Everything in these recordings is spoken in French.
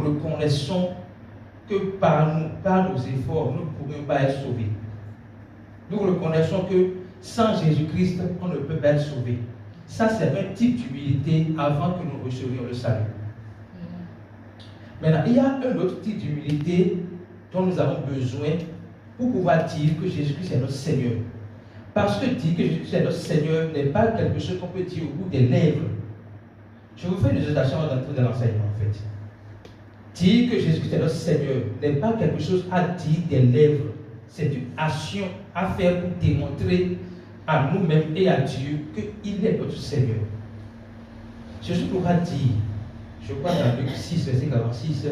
reconnaissons que par nos efforts, nous ne pourrions pas être sauvés. Nous reconnaissons que sans Jésus-Christ, on ne peut pas être sauvé. Ça, c'est un type d'humilité avant que nous recevions le salut. Maintenant, il y a un autre type d'humilité dont nous avons besoin pour pouvoir dire que Jésus-Christ est notre Seigneur. Parce que dire que Jésus-Christ est notre Seigneur n'est pas quelque chose qu'on peut dire au bout des lèvres. Je vous fais une exhortation avant d'entrer dans l'enseignement, en fait. Dire que Jésus-Christ est notre Seigneur n'est pas quelque chose à dire des lèvres. C'est une action à faire pour démontrer à nous-mêmes et à Dieu qu'il est notre Seigneur. Jésus pourra dire, je crois dans Luc 6, verset 46,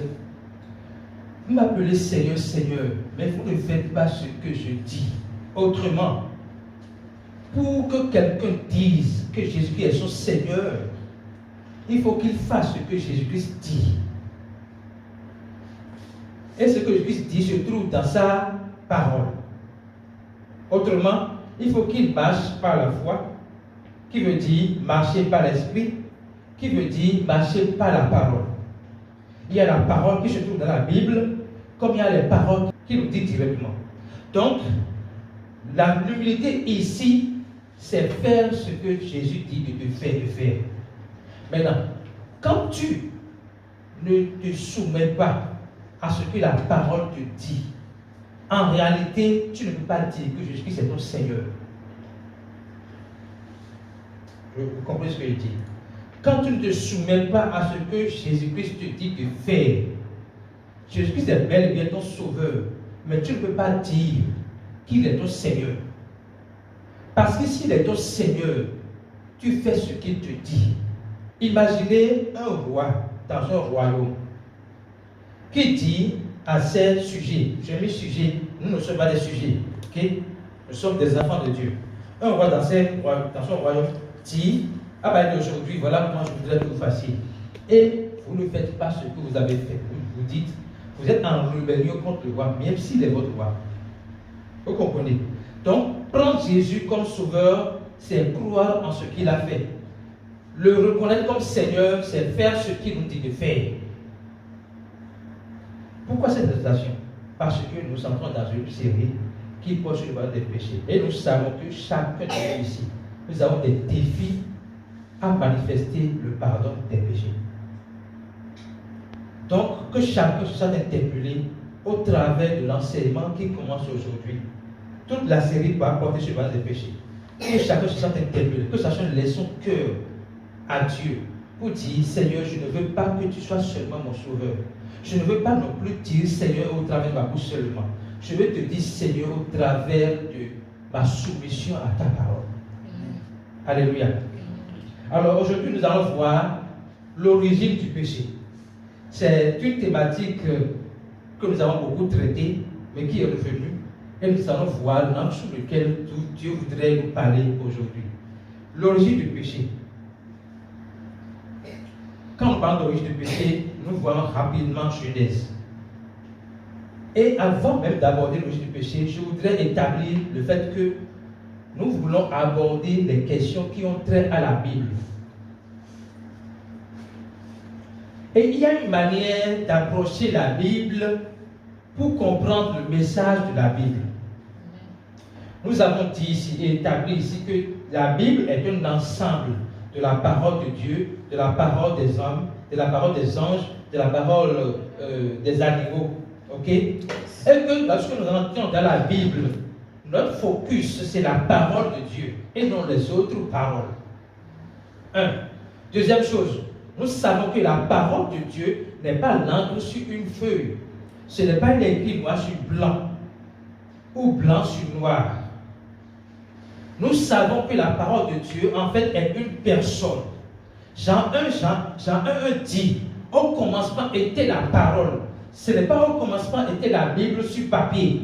vous m'appelez Seigneur, Seigneur, mais vous ne faites pas ce que je dis. Autrement, pour que quelqu'un dise que Jésus-Christ est son Seigneur, il faut qu'il fasse ce que Jésus-Christ dit. Et ce que Jésus-Christ dit se trouve dans sa parole. Autrement, il faut qu'il marche par la foi, qui veut dire marcher par l'esprit, qui veut dire marcher par la parole. Il y a la parole qui se trouve dans la Bible, comme il y a les paroles qui nous disent directement. Donc, l'humilité ici, c'est faire ce que Jésus dit de faire. Maintenant, quand tu ne te soumets pas à ce que la parole te dit, en réalité, tu ne peux pas dire que Jésus-Christ est ton Seigneur. Vous comprenez ce que je dis? Quand tu ne te soumets pas à ce que Jésus-Christ te dit de faire, Jésus-Christ est bel et bien ton sauveur, mais tu ne peux pas dire qu'il est ton Seigneur. Parce que s'il est ton Seigneur, tu fais ce qu'il te dit. Imaginez un roi dans un royaume qui dit à ses sujets, je mets sujets, nous ne sommes pas des sujets, okay? Nous sommes des enfants de Dieu. Un roi dans son royaume dit, à partir d'aujourd'hui, voilà comment je voudrais que vous fassiez. Et vous ne faites pas ce que vous avez fait. Vous dites, vous êtes en rébellion contre le roi, même s'il est votre roi. Vous comprenez? Donc, prendre Jésus comme sauveur, c'est croire en ce qu'il a fait. Le reconnaître comme Seigneur, c'est faire ce qu'il nous dit de faire. Pourquoi cette exhortation? Parce que nous entrons dans une série qui porte sur le bas des péchés. Et nous savons que chacun de nous ici, nous avons des défis à manifester le pardon des péchés. Donc, que chacun se sente interpellé au travers de l'enseignement qui commence aujourd'hui. Toute la série va porter sur le bas des péchés. Que chacun se sente interpellé, que chacun laisse son cœur à Dieu pour dire, Seigneur, je ne veux pas que tu sois seulement mon sauveur. Je ne veux pas non plus dire Seigneur au travers de ma bouche seulement. Je veux te dire Seigneur au travers de ma soumission à ta parole. Alléluia. Alors aujourd'hui nous allons voir l'origine du péché. C'est une thématique que nous avons beaucoup traitée, mais qui est revenue. Et nous allons voir l'angle sur lequel Dieu voudrait nous parler aujourd'hui. L'origine du péché. Quand on parle d'origine du péché, nous voyons rapidement Genèse. Et avant même d'aborder l'origine du péché, je voudrais établir le fait que nous voulons aborder les questions qui ont trait à la Bible. Et il y a une manière d'approcher la Bible pour comprendre le message de la Bible. Nous avons dit ici et établi ici que la Bible est un ensemble de la parole de Dieu, de la parole des hommes, de la parole des anges, de la parole des animaux. Ok? Et que lorsque nous entrons dans la Bible, notre focus, c'est la parole de Dieu et non les autres paroles. Deuxième chose, nous savons que la parole de Dieu n'est pas l'encre sur une feuille. Ce n'est pas écrit noir sur blanc ou blanc sur noir. Nous savons que la parole de Dieu, en fait, est une personne. Jean 1 dit, au commencement était la parole. Ce n'est pas au commencement était la Bible sur papier.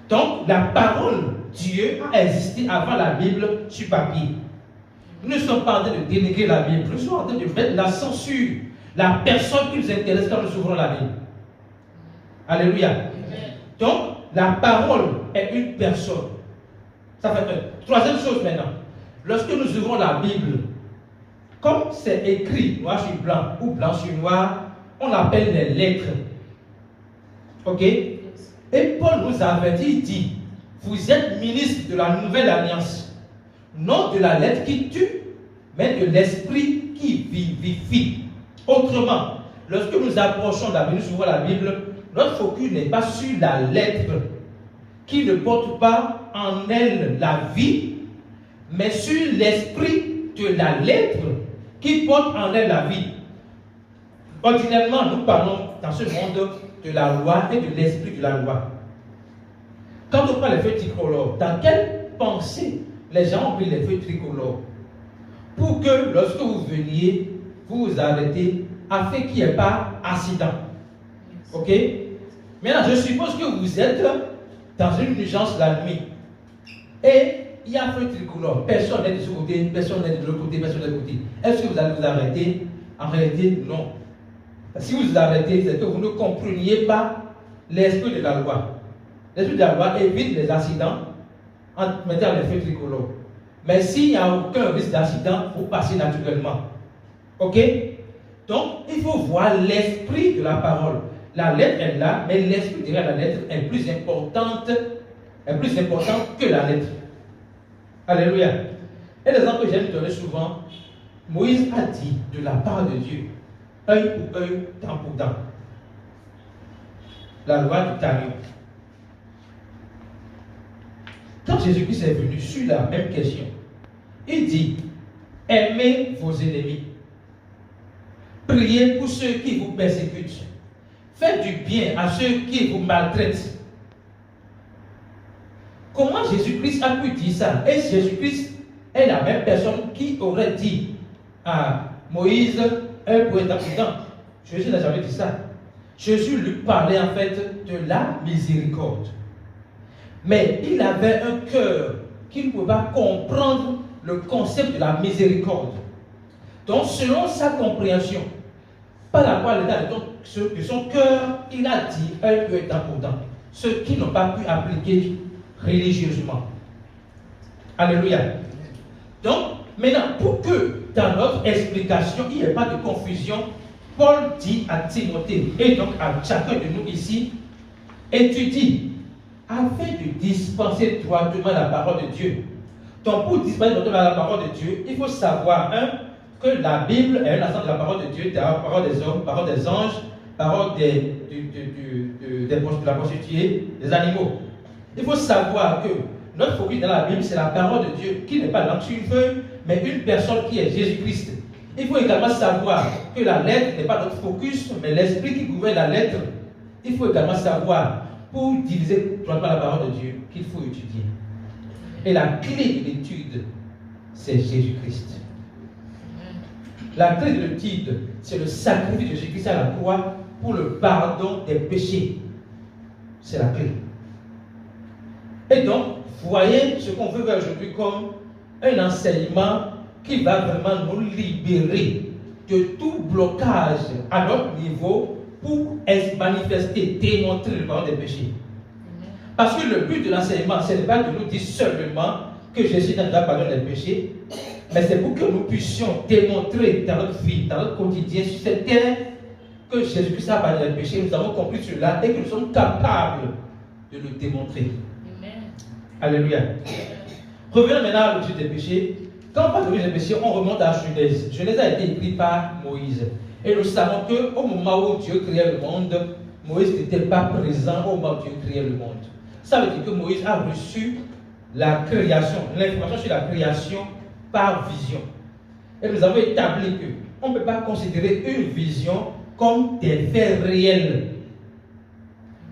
Donc, la parole, Dieu a existé avant la Bible sur papier. Nous ne sommes pas en train de dénigrer la Bible. Nous sommes en train de mettre l'accent sur la personne qui nous intéresse quand nous ouvrons la Bible. Alléluia. Amen. Donc, la parole est une personne. Ça fait un. Troisième chose maintenant. Lorsque nous ouvrons la Bible, Comme c'est écrit noir sur blanc ou blanc sur noir, on l'appelle les lettres. Ok? Et Paul nous avertit, il dit, vous êtes ministre de la nouvelle alliance, non de la lettre qui tue, mais de l'esprit qui vivifie. Autrement, lorsque nous approchons de la Bible, nous ouvrons la Bible, notre focus n'est pas sur la lettre qui ne porte pas en elle la vie, mais sur l'esprit de la lettre qui porte en elle la vie. Ordinairement, nous parlons dans ce monde de la loi et de l'esprit de la loi. Quand on prend les feuilles tricolores, dans quelle pensée les gens ont pris les feuilles tricolores? Pour que lorsque vous veniez, vous vous arrêtez afin qu'il n'y ait pas accident. Ok? Maintenant, je suppose que vous êtes dans une urgence la nuit. Et il y a un feu tricolore. Personne n'est de ce côté, personne n'est de l'autre côté, personne n'est de l'autre côté. Est-ce que vous allez vous arrêter? En réalité, non. Si vous vous arrêtez, c'est que vous ne compreniez pas l'esprit de la loi. L'esprit de la loi évite les accidents en mettant les feux tricolores. Mais s'il n'y a aucun risque d'accident, vous passez naturellement. Ok? Donc, il faut voir l'esprit de la parole. La lettre est là, mais l'esprit derrière la lettre est plus important que la lettre. Alléluia. Et l'exemple que j'aime donner souvent, Moïse a dit de la part de Dieu, œil pour œil, dent pour dent. La loi du talion. Quand Jésus-Christ est venu sur la même question, il dit, aimez vos ennemis, priez pour ceux qui vous persécutent, faites du bien à ceux qui vous maltraitent. Comment Jésus-Christ a pu dire ça? Et Jésus-Christ est la même personne qui aurait dit à Moïse, un poète d'Occident. Jésus n'a jamais dit ça. Jésus lui parlait en fait de la miséricorde. Mais il avait un cœur qui ne pouvait pas comprendre le concept de la miséricorde. Donc, selon sa compréhension, par rapport à l'état de son cœur, il a dit un peu d'important. Ceux qui n'ont pas pu appliquer religieusement. Alléluia. Donc, maintenant, pour que dans notre explication, il n'y ait pas de confusion, Paul dit à Timothée et donc à chacun de nous ici, étudie afin de dispenser droitement la parole de Dieu. Donc, pour dispenser droitement la parole de Dieu, il faut savoir, que la Bible est un ensemble de la parole de Dieu, de la parole des hommes, parole des anges, parole de la prostituée, des animaux. Il faut savoir que notre focus dans la Bible, c'est la parole de Dieu, qui n'est pas langue sur une feuille, mais une personne qui est Jésus-Christ. Il faut également savoir que la lettre n'est pas notre focus, mais l'esprit qui gouverne la lettre. Il faut également savoir, pour diviser droitement la parole de Dieu, qu'il faut étudier. Et la clé de l'étude, c'est Jésus-Christ. La clé de l'étude, c'est le sacrifice de Jésus-Christ à la croix pour le pardon des péchés. C'est la clé. Et donc, voyez ce qu'on veut voir aujourd'hui comme un enseignement qui va vraiment nous libérer de tout blocage à notre niveau pour manifester, démontrer le pardon des péchés. Parce que le but de l'enseignement, ce n'est pas de nous dire seulement que Jésus nous a pardonné les péchés, mais c'est pour que nous puissions démontrer dans notre vie, dans notre quotidien, sur cette terre, que Jésus-Christ a pardonné les péchés. Nous avons compris cela et que nous sommes capables de le démontrer. Amen. Alléluia. Revenons maintenant à l'objet des péchés. Quand on parle de l'objet des péchés, on remonte à Genèse. Genèse a été écrit par Moïse. Et nous savons qu'au moment où Dieu créait le monde, Moïse n'était pas présent au moment où Dieu créait le monde. Ça veut dire que Moïse a reçu la création, l'information sur la création par vision. Et nous avons établi qu'on ne peut pas considérer une vision comme des faits réels.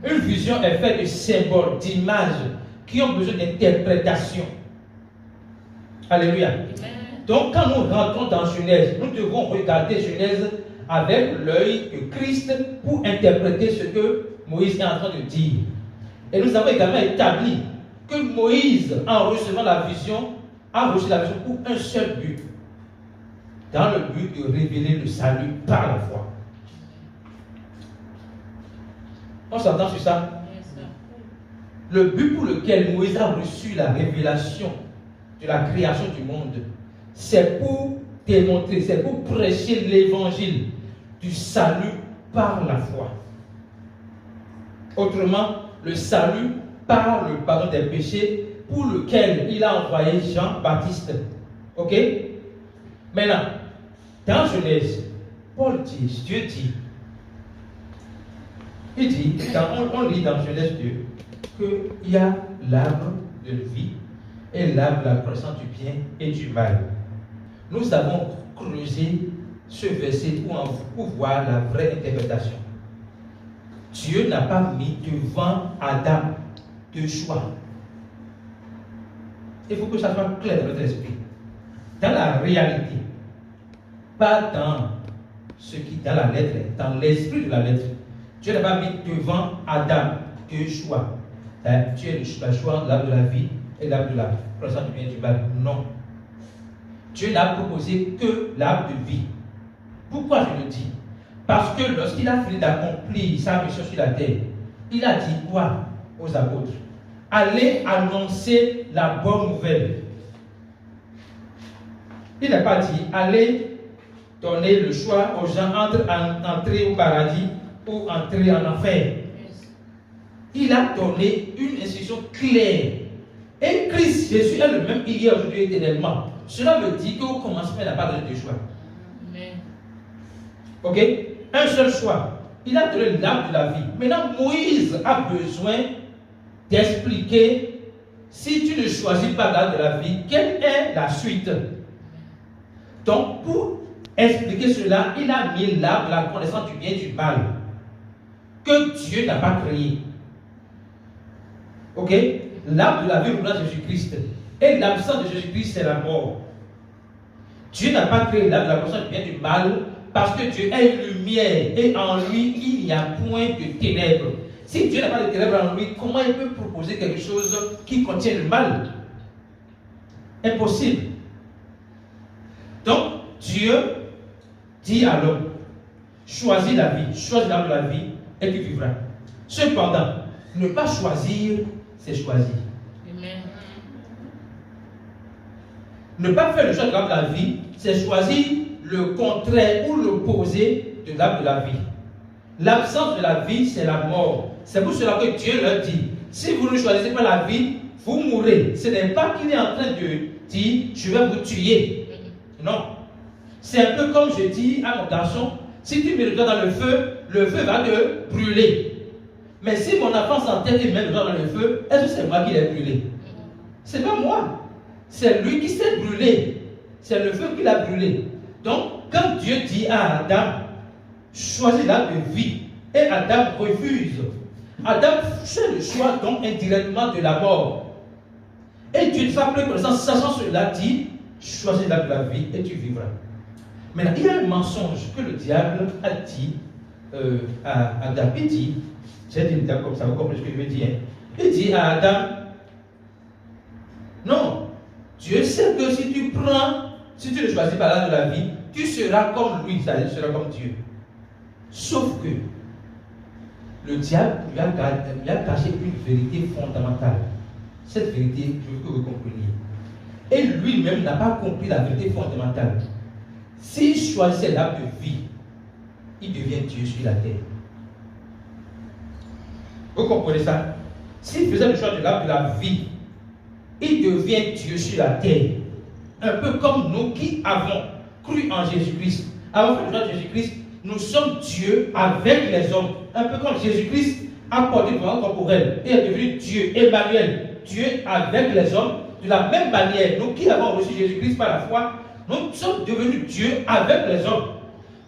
Une vision est faite de symboles, d'images qui ont besoin d'interprétation. Alléluia. Donc quand nous rentrons dans Genèse, nous devons regarder Genèse avec l'œil de Christ pour interpréter ce que Moïse est en train de dire. Et nous avons également établi que Moïse, en recevant la vision, a reçu la vision pour un seul but, dans le but de révéler le salut par la foi. On s'entend sur ça? Le but pour lequel Moïse a reçu la révélation de la création du monde, c'est pour démontrer, c'est pour prêcher l'évangile du salut par la foi. Autrement, le salut par le pardon des péchés pour lequel il a envoyé Jean-Baptiste. Ok? Maintenant, dans Genèse, Paul dit, Dieu dit, il dit, on lit dans Genèse 2, qu'il y a l'arbre de vie et l'arbre de la connaissance du bien et du mal. Nous avons creusé ce verset pour voir la vraie interprétation. Dieu n'a pas mis devant Adam de choix. Il faut que ça soit clair dans notre esprit. Dans la réalité, pas dans ce qui est dans la lettre, dans l'esprit de la lettre. Dieu n'a pas mis devant Adam deux choix. Tu es le choix, l'arbre de la vie et l'arbre de la connaissance du bien et du mal. Non. Dieu n'a proposé que l'arbre de vie. Pourquoi je le dis? Parce que lorsqu'il a fini d'accomplir sa mission sur la terre, il a dit quoi aux apôtres? Allez annoncer la bonne nouvelle. Il n'a pas dit allez donner le choix aux gens entre entrer au paradis ou entrer en enfer. Il a donné une instruction claire. Et Christ, Jésus est le même hier, aujourd'hui, éternellement. Cela veut dire qu'au commencement, il n'a pas donné de choix. Amen. Ok? Un seul choix. Il a donné l'arbre de la vie. Maintenant, Moïse a besoin d'expliquer, si tu ne choisis pas l'arbre de la vie, quelle est la suite? Donc, pour expliquer cela, il a mis l'arbre de la connaissance du bien et du mal, que Dieu n'a pas créé. Ok? L'arbre de la vie représente Jésus-Christ. Et l'absence de Jésus-Christ, c'est la mort. Dieu n'a pas créé l'arbre de la connaissance du bien et du mal, parce que Dieu est lumière et en lui, il n'y a point de ténèbres. Si Dieu n'a pas de ténèbres en lui, comment il peut proposer quelque chose qui contient le mal? Impossible. Donc, Dieu dit à l'homme, choisis la vie, choisis l'arbre de la vie et tu vivras. Cependant, ne pas choisir, c'est choisir. Amen. Ne pas faire le choix de l'arbre de la vie, c'est choisir le contraire ou l'opposé de l'arbre de la vie. L'absence de la vie, c'est la mort. C'est pour cela que Dieu leur dit, si vous ne choisissez pas la vie, vous mourrez. Ce n'est pas qu'il est en train de dire, je vais vous tuer. Non. C'est un peu comme je dis à mon garçon, si tu mets le doigt dans le feu va te brûler. Mais si mon enfant s'entête et met le doigt dans le feu, est-ce que c'est moi qui l'ai brûlé? C'est pas moi. C'est lui qui s'est brûlé. C'est le feu qui l'a brûlé. Donc, quand Dieu dit à Adam, choisis l'arbre de vie, et Adam refuse, Adam fait le choix donc indirectement de la mort. Et Dieu, de sa pleine connaissance, sachant cela, dit, choisis l'arbre de la vie et tu vivras. Maintenant, il y a un mensonge que le diable a dit à Adam. Il dit, j'ai dit le diable comme ça, vous comprenez ce que je veux dire. Il dit à Adam, non, Dieu sait que si tu ne choisis pas l'arbre de la vie, tu seras comme lui, c'est-à-dire tu seras comme Dieu. Sauf que le diable lui a caché une vérité fondamentale. Cette vérité, je veux que vous compreniez. Et lui-même n'a pas compris la vérité fondamentale. S'il choisissait l'arbre de vie, il devient Dieu sur la terre. Vous comprenez ça? S'il faisait le choix de l'arbre de la vie, il devient Dieu sur la terre. Un peu comme nous qui avons cru en Jésus-Christ. Avant de choix de Jésus-Christ, nous sommes Dieu avec les hommes. Un peu comme Jésus-Christ a porté le pouvoir corporel et est devenu Dieu, Emmanuel, Dieu avec les hommes. De la même manière, nous qui avons reçu Jésus-Christ par la foi, nous sommes devenus Dieu avec les hommes.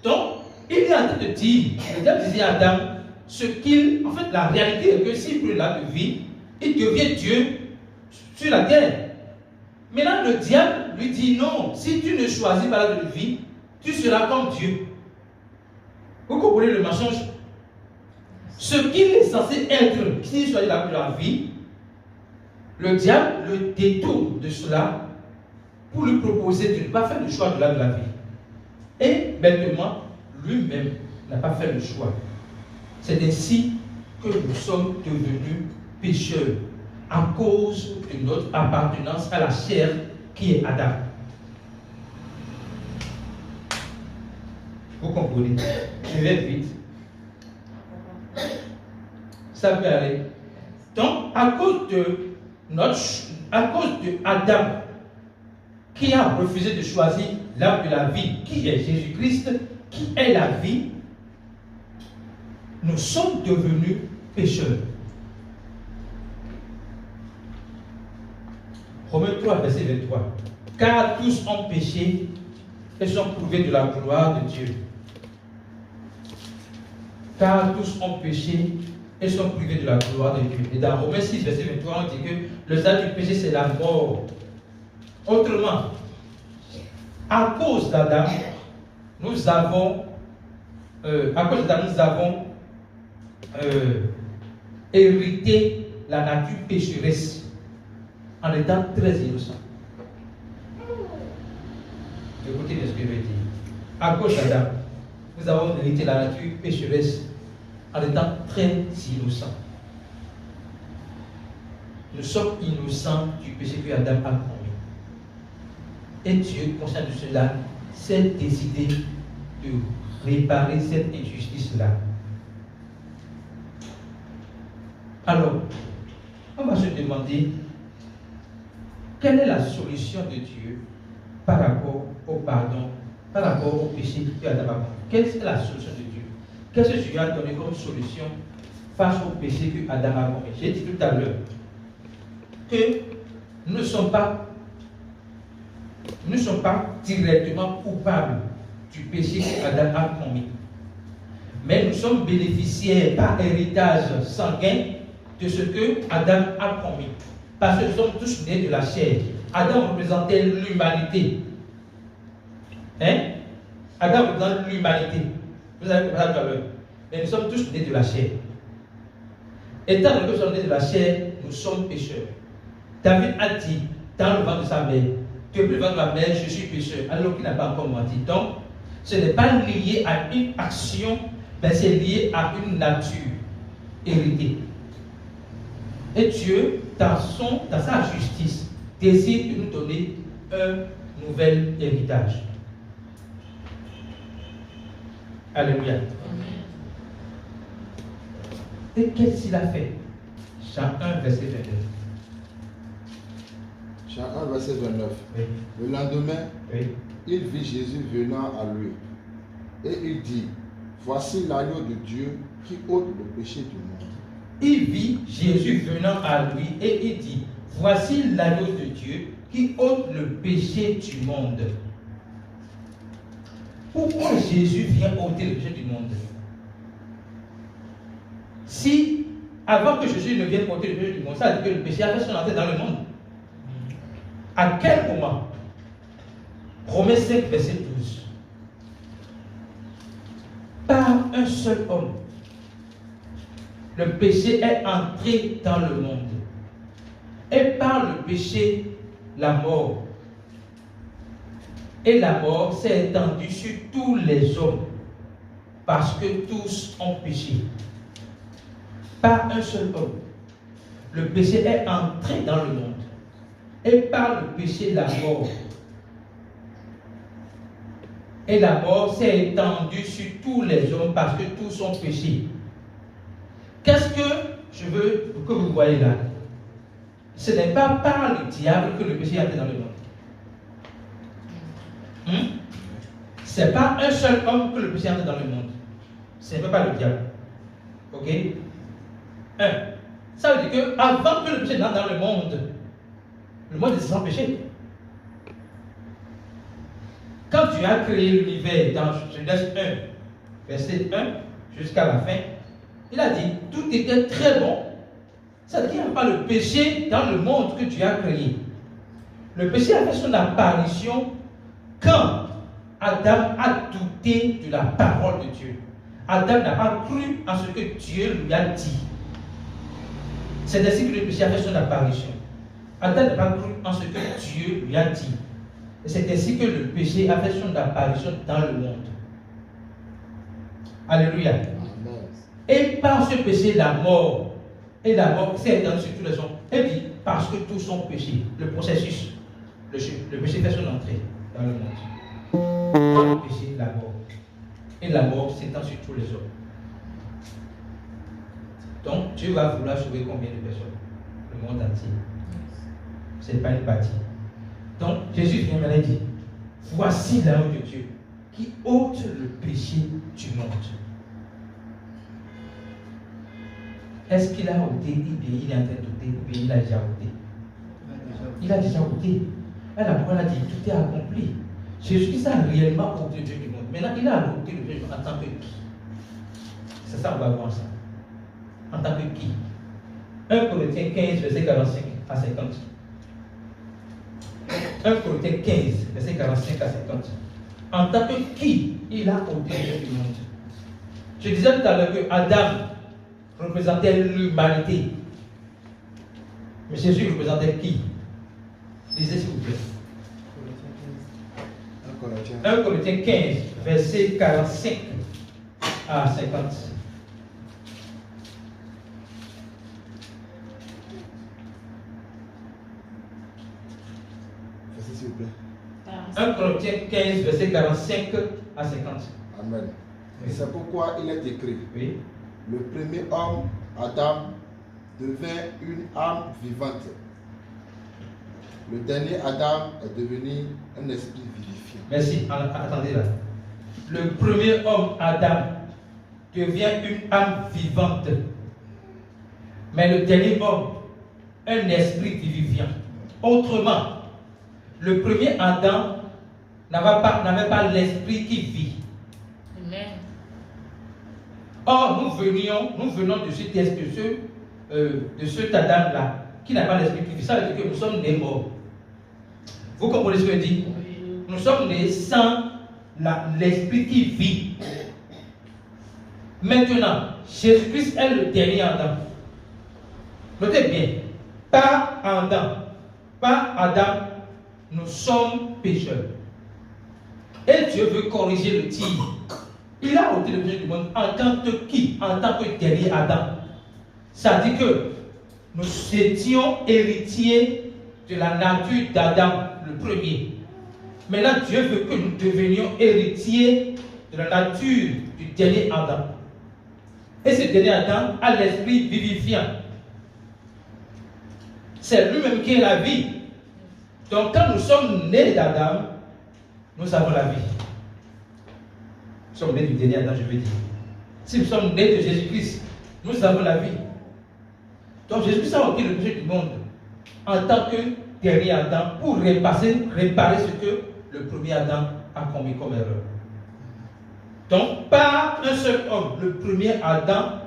Donc, il est en train de dire, le diable disait à Adam, en fait, la réalité est que s'il prend l'arbre de vie, il devient Dieu sur la terre. Maintenant, le diable lui dit non, si tu ne choisis pas l'arbre de vie, tu seras comme Dieu. Vous comprenez le mensonge? Ce qu'il est censé être, s'il choisit l'arbre de la vie, le diable le détourne de cela pour lui proposer de ne pas faire le choix de l'arbre de la vie. Et maintenant, lui-même n'a pas fait le choix. C'est ainsi que nous sommes devenus pécheurs à cause de notre appartenance à la chair qui est Adam. Congolais. Je vais vite. Ça peut aller. Donc, à cause de Adam, qui a refusé de choisir l'arbre de la vie, qui est Jésus-Christ, qui est la vie, nous sommes devenus pécheurs. Romains 3, verset 23. Car tous ont péché et sont privés de la gloire de Dieu. Car tous ont péché et sont privés de la gloire de Dieu. Et dans Romains 6, verset 23, on dit que le salaire du péché, c'est la mort. Autrement, à cause d'Adam, nous avons hérité la nature pécheresse en étant très innocents. Écoutez bien ce que je veux dire. À cause d'Adam, nous avons hérité la nature pécheresse en étant très innocents. Nous sommes innocents du péché que Adam a commis. Et Dieu, conscient de cela, s'est décidé de réparer cette injustice-là. Alors, on va se demander quelle est la solution de Dieu par rapport au pardon, par rapport au péché que Adam a commis. Quelle est la solution de Dieu? Qu'est-ce que Dieu a donné comme solution face au péché que Adam a commis? J'ai dit tout à l'heure que nous ne sommes pas directement coupables du péché que Adam a commis. Mais nous sommes bénéficiaires par héritage sanguin de ce que Adam a commis. Parce que nous sommes tous nés de la chair. Adam représentait l'humanité. Hein? Adam représente l'humanité. Vous avez compris tout à l'heure. Mais nous sommes tous nés de la chair. Étant donné que nous sommes nés de la chair, nous sommes pécheurs. David a dit dans le ventre de sa mère, depuis le ventre de ma mère, je suis pécheur, alors qu'il n'a pas encore menti. Donc, ce n'est pas lié à une action, mais c'est lié à une nature héritée. Et Dieu, dans sa justice, décide de nous donner un nouvel héritage. Alléluia. Et qu'est-ce qu'il a fait? Jean 1, verset 29. Jean 1, verset 29. Oui. Le lendemain, oui, il vit Jésus venant à lui. Et il dit, voici l'agneau de Dieu qui ôte le péché du monde. Il vit Jésus venant à lui et il dit, voici l'agneau de Dieu qui ôte le péché du monde. Pourquoi Jésus vient ôter le péché du monde? Si, avant que Jésus ne vienne ôter le péché du monde, ça veut dire que le péché a fait son entrée dans le monde. À quel moment? Romains 5, verset 12. Par un seul homme, le péché est entré dans le monde. Et par le péché, la mort. Et la mort s'est étendue sur tous les hommes, parce que tous ont péché. Par un seul homme, le péché est entré dans le monde. Et par le péché, la mort. Et la mort s'est étendue sur tous les hommes parce que tous ont péché. Qu'est-ce que je veux que vous voyez là? Ce n'est pas par le diable que le péché est entré dans le monde. Ce n'est pas un seul homme que le péché est entré dans le monde. Ce n'est pas le diable. Ok? Ça veut dire que avant que le péché n'entre dans le monde est sans péché. Quand tu as créé l'univers dans Genèse 1, verset 1 jusqu'à la fin, il a dit tout était très bon. Ça veut dire qu'il n'y a pas le péché dans le monde que tu as créé. Le péché a fait son apparition quand Adam a douté de la parole de Dieu. Adam n'a pas cru en ce que Dieu lui a dit. C'est ainsi que le péché a fait son apparition. Adam n'a pas cru en ce que Dieu lui a dit. Et c'est ainsi que le péché a fait son apparition dans le monde. Alléluia. Amen. Et par ce péché, la mort. Et la mort s'est étendue sur tous les hommes. Et dit, parce que tous ont péché. Le processus. Le péché fait son entrée dans le monde. Par le péché, la mort. Et la mort s'étend sur tous les hommes. Donc, Dieu va vouloir sauver combien de personnes? Le monde entier. Ce n'est pas une partie. Donc, Jésus vient maintenant et dit, voici l'agneau de Dieu qui ôte le péché du monde. Est-ce qu'il a ôté? Il est en train d'ôter, ou bien il a déjà ôté? Il a déjà ôté. La parole a dit, tout est accompli. Jésus-Christ a réellement ôté le Dieu du monde. Maintenant, il a ôté le Dieu du monde en tant que qui? C'est ça, on va voir ça. En tant que qui? 1 Corinthiens 15, verset 45 à 50. 1 Corinthiens 15, verset 45 à 50. En tant que qui il a ôté le Dieu du monde? Je disais tout à l'heure que Adam représentait l'humanité. Mais Jésus représentait qui? Lisez s'il vous plaît. 1 Corinthiens 15, verset 45 à 50. S'il vous plaît. 1 Corinthiens 15, verset 45 à 50. Amen. Oui. C'est pourquoi il est écrit. Oui. Le premier homme, Adam, devint une âme vivante. Le dernier Adam est devenu un esprit vivifiant. Merci. Attendez là. Le premier homme, Adam, devient une âme vivante. Mais le dernier homme, un esprit vivifiant. Autrement, le premier Adam n'avait pas l'esprit qui vit. Amen. Or, nous venons de cet Adam-là, qui n'a pas l'esprit qui vit. Ça veut dire que nous sommes nés morts. Vous comprenez ce que je dis? Nous sommes nés sans l'esprit qui vit. Maintenant, Jésus-Christ est le dernier Adam. Notez bien, pas Adam, nous sommes pécheurs. Et Dieu veut corriger le tir. Il a ôté le péché du monde en tant que qui? En tant que dernier Adam. Ça dit que nous étions héritiers de la nature d'Adam, le premier. Maintenant, Dieu veut que nous devenions héritiers de la nature du dernier Adam. Et ce dernier Adam a l'esprit vivifiant. C'est lui-même qui est la vie. Donc, quand nous sommes nés d'Adam, nous avons la vie. Nous sommes nés du dernier Adam, je veux dire. Si nous sommes nés de Jésus-Christ, nous avons la vie. Donc, Jésus-Christ a ôté le péché du monde en tant que dernier Adam pour réparer ce que le premier Adam a commis comme erreur. Donc, par un seul homme, le premier Adam,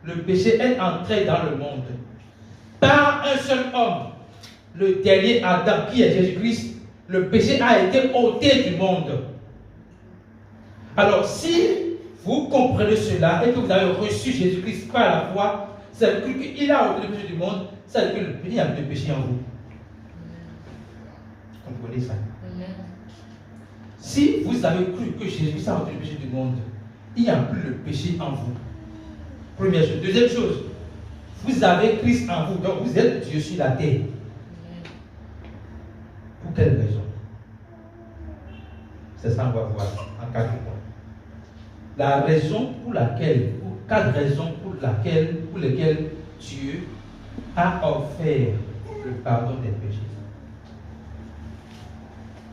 le péché est entré dans le monde. Par un seul homme, le dernier Adam, qui est Jésus-Christ, le péché a été ôté du monde. Alors, si vous comprenez cela et que vous avez reçu Jésus-Christ par la foi, ça veut dire qu'il a ôté le péché du monde, ça veut dire qu'il y a plus de péché en vous. Vous comprenez ça? Si vous avez cru que Jésus-Christ a ôté le péché du monde, il n'y a plus de péché en vous. Première chose. Deuxième chose, vous avez Christ en vous, donc vous êtes Dieu sur la terre. Pour quelle raison? C'est ça qu'on va voir en 4 points. La raison pour laquelle, ou 4 raisons pour lesquelles Dieu a offert le pardon des péchés.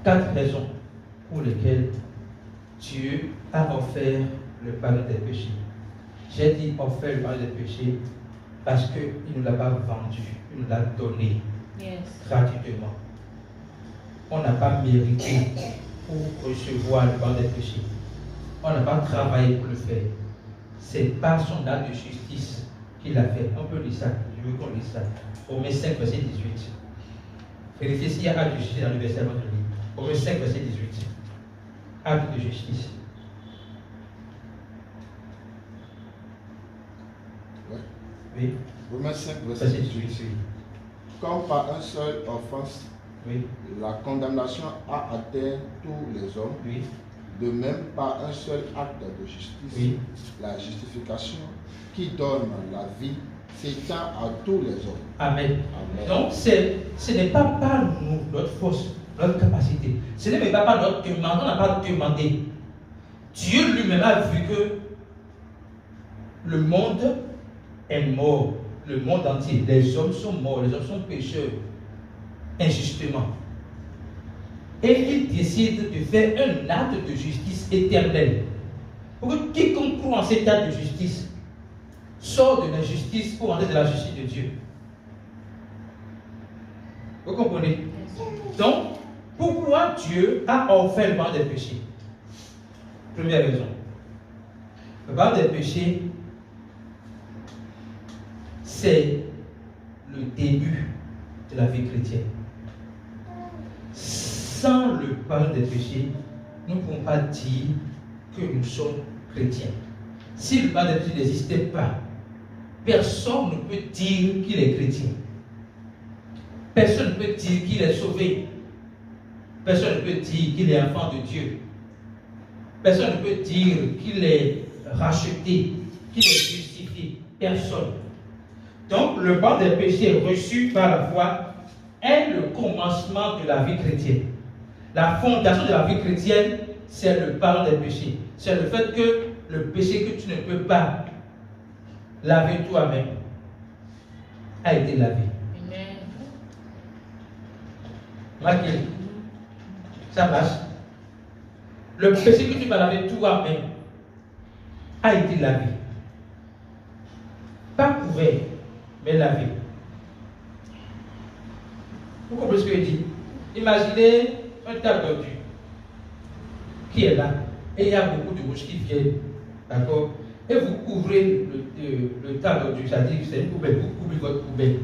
4 raisons pour lesquelles Dieu a offert le pardon des péchés. J'ai dit offert le pardon des péchés parce qu'il ne nous l'a pas vendu, il nous l'a donné gratuitement. On n'a pas mérité pour recevoir le pardon des péchés. On n'a pas travaillé pour le faire. C'est par son acte de justice qu'il a fait. On peut lire ça. Je veux qu'on lise ça. Romains 5, verset 18. Vérifiez s'il y a acte de justice dans le verset avant de lire. Romains 5, verset 18. Acte de justice. Ouais. Oui. Romains 5, verset 18. Comme par un seul offense, oui, la condamnation a atteint tous les hommes. Oui. De même, par un seul acte de justice, oui, la justification qui donne la vie s'étend à tous les hommes. Amen. Amen. Donc, ce n'est pas par nous, notre force, notre capacité. Ce n'est même pas par notre demande. On n'a pas demandé. Dieu lui-même a vu que le monde est mort. Le monde entier, les hommes sont morts, les hommes sont pécheurs, injustement. Et il décide de faire un acte de justice éternelle. Pour que quiconque croit en cet acte de justice sort de l'injustice pour entrer de la justice de Dieu. Vous comprenez? Donc, pourquoi Dieu a offert le pardon des péchés? Première raison. Le pardon des péchés, c'est le début de la vie chrétienne. Sans le pardon des péchés, nous ne pouvons pas dire que nous sommes chrétiens. Si le pardon des péchés n'existait pas, personne ne peut dire qu'il est chrétien. Personne ne peut dire qu'il est sauvé. Personne ne peut dire qu'il est enfant de Dieu. Personne ne peut dire qu'il est racheté, qu'il est justifié. Personne. Donc, le pardon des péchés reçu par la foi est le commencement de la vie chrétienne. La fondation de la vie chrétienne, c'est le pardon des péchés. C'est le fait que le péché que tu ne peux pas laver toi-même a été lavé. Marquez. Ça marche. Le péché que tu vas laver toi-même a été lavé. Pas couvert, mais lavé. Vous comprenez ce que je dis? Imaginez un tas d'ordures qui est là et il y a beaucoup de mouches qui viennent, d'accord? Et vous couvrez le tas d'ordures, c'est-à-dire que c'est une poubelle, vous couvrez votre poubelle.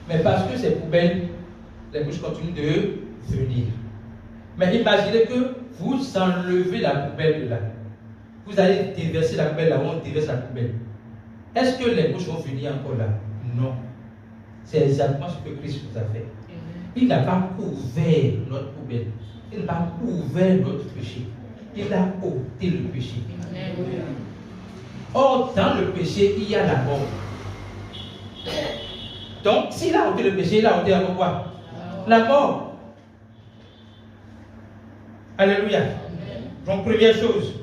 Mais parce que ces poubelles, les mouches continuent de venir. Mais imaginez que vous enlevez la poubelle de là. Vous allez déverser la poubelle là où on déverse la poubelle. Est-ce que les mouches vont venir encore là? Non. C'est exactement ce que Christ nous a fait. Il n'a pas couvert notre poubelle. Il n'a pas couvert notre péché. Il a ôté le péché. Or, dans le péché, il y a la mort. Donc, s'il a ôté le péché, il a ôté encore quoi? La mort. Alléluia. Donc, première chose,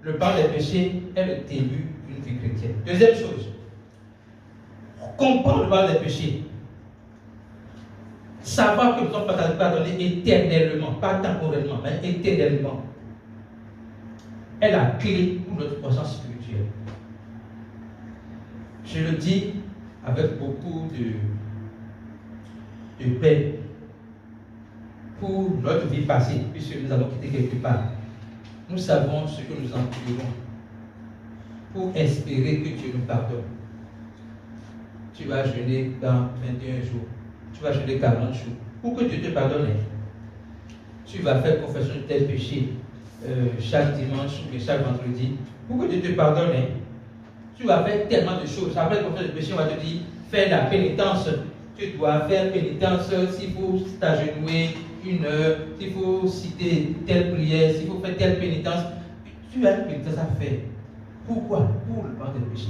le pardon des péchés est le début d'une vie chrétienne. Deuxième chose, comprendre le pardon des péchés. Savoir que nous sommes pardonnés éternellement, pas temporellement, mais éternellement, est la clé pour notre croissance spirituelle. Je le dis avec beaucoup de peine pour notre vie passée, puisque nous avons quitté quelque part. Nous savons ce que nous endurons pour espérer que Dieu nous pardonne. Tu vas jeûner dans 21 jours. Tu vas jeûner 40 jours. Pour que Dieu te pardonne, tu vas faire confession de tes péchés chaque dimanche ou chaque vendredi. Pour que Dieu te pardonne, tu vas faire tellement de choses. Après la confession de péché, on va te dire, fais la pénitence. Tu dois faire pénitence s'il faut t'agenouiller 1 heure, s'il faut citer telle prière, s'il faut faire telle pénitence. Tu as une pénitence à faire. Pourquoi? Pour le pardon des péchés.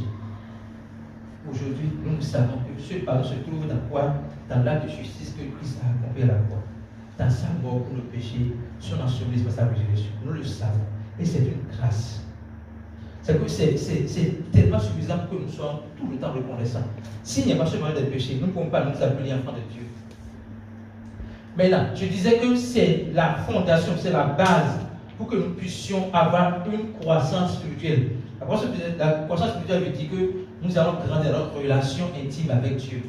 Aujourd'hui, nous savons que ce pardon se trouve dans quoi? Dans l'acte de justice que Christ a accompli à la croix. Dans sa mort pour le péché, son ensevelissement, sa résurrection. Nous le savons. Et c'est une grâce. C'est que c'est tellement suffisant que nous soyons tout le temps reconnaissants. S'il n'y a pas ce pardon des péchés, nous ne pouvons pas nous appeler enfants de Dieu. Mais là, je disais que c'est la fondation, c'est la base pour que nous puissions avoir une croissance spirituelle. La croissance spirituelle veut dire que nous allons grandir dans notre relation intime avec Dieu.